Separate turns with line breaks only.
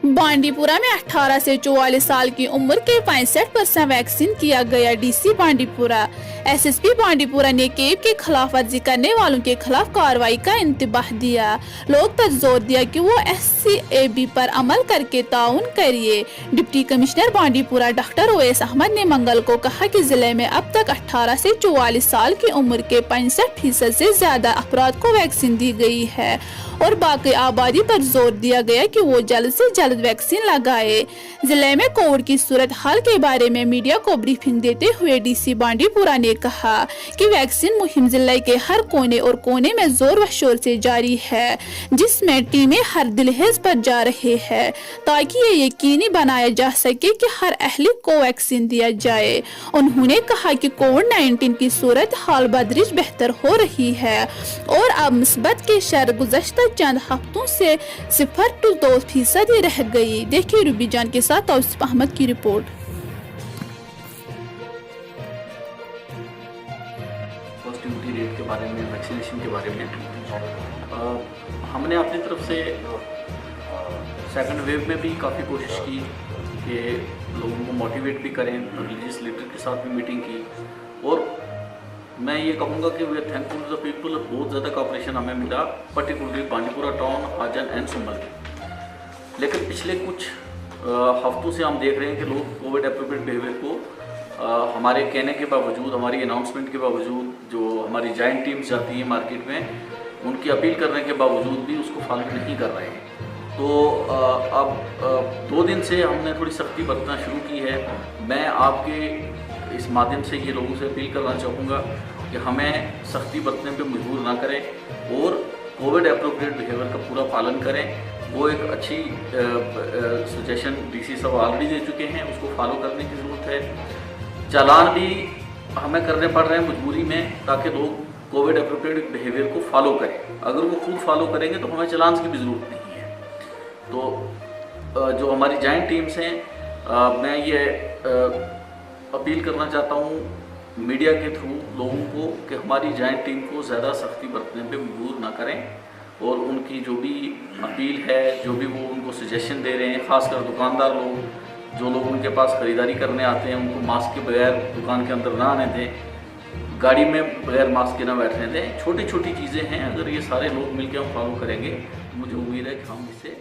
बांडीपुरा में 18 से 44 साल की उम्र के 65% वैक्सीन किया गया। डीसी बांडीपुरा। एसएसपी बांडीपुरा ने केप के खिलाफ वर्जी करने वालों के खिलाफ कार्रवाई का इंतबाह दिया। लोग पर जोर दिया कि वो SCAB पर अमल करके ताउन करिए। Deputy commissioner Bandipora doctor Owais Ahmad ने मंगल को कहा कि जिले में अब तक 18 से 44 साल की उम्र के 65% से ज्यादा अफराद को वैक्सीन दी गई है और बाकी आबादी पर जोर दिया गया कि वो जल्द से जल्द वैक्सीन लगाए। जिले में कोविड की सूरत हाल के बारे में मीडिया को ब्रीफिंग देते हुए डीसी बांडीपुरा ने कहा कि वैक्सीन मुहिम जिले के हर कोने और कोने में जोर व शोर से जारी है, जिसमें टीमें हर दिलहेज पर जा रही है ताकि ये यकीनी बनाया जा सके कि हर अहलिक को वैक्सीन दिया जाए। उन्होंने कहा कि कोविड-19 की सूरत हाल बदरिज बेहतर हो रही है और अब मुस्बत के शर गुज़श्ता चंद हफ्तों से 0-2% रह गई। देखिए रूबी जान के साथ तौसीफ अहमद की रिपोर्ट।
पॉजिटिविटी रेट के बारे में, वैक्सीनेशन के बारे में हमने अपनी तरफ से सेकंड वेव में भी काफ़ी कोशिश की कि लोगों को मोटिवेट भी करें, लेजिस्लेटर के साथ भी मीटिंग की और मैं ये कहूँगा कि we are thankful to the people. बहुत ज़्यादा कॉपरेशन हमें मिला, पर्टिकुलरली बांडीपुरा टाउन, आजन एंड सुम्बल। लेकिन पिछले कुछ हफ्तों से हम देख रहे हैं कि लोग कोविड एप्रोप्रिएट बिहेवियर को हमारे कहने के बावजूद, हमारी अनाउंसमेंट के बावजूद, जो हमारी जॉइंट टीम्स जाती हैं मार्केट में, उनकी अपील करने के बावजूद भी उसको फॉलो नहीं कर रहे हैं। तो अब 2 दिन से हमने थोड़ी सख्ती बरतना शुरू की है। मैं आपके इस माध्यम से ये लोगों से अपील करना चाहूँगा कि हमें सख्ती बरतने पे मजबूर ना करें और कोविड एप्रोप्रिएट बिहेवियर का पूरा पालन करें। वो एक अच्छी सजेशन डीसी साहब ऑलरेडी दे चुके हैं, उसको फॉलो करने की ज़रूरत है। चालान भी हमें करने पड़ रहे हैं मजबूरी में, ताकि लोग कोविड एप्रोप्रिएट बिहेवियर को फॉलो करें। अगर वो खुद फॉलो करेंगे तो हमें चालान की भी ज़रूरत नहीं है। तो जो हमारी जॉइंट टीम्स हैं, मैं ये अपील करना चाहता हूँ मीडिया के थ्रू लोगों को कि हमारी जॉइंट टीम को ज़्यादा सख्ती बरतने पे मजबूर ना करें और उनकी जो भी अपील है, जो भी वो उनको सजेशन दे रहे हैं, ख़ासकर दुकानदार लोग, जो लोग उनके पास ख़रीदारी करने आते हैं, उनको मास्क के बगैर दुकान के अंदर ना आने दें, गाड़ी में बगैर मास्क के ना बैठने दें। छोटी छोटी चीज़ें हैं, अगर ये सारे लोग मिलकर हम फॉलो करेंगे तो मुझे उम्मीद है कि हम इससे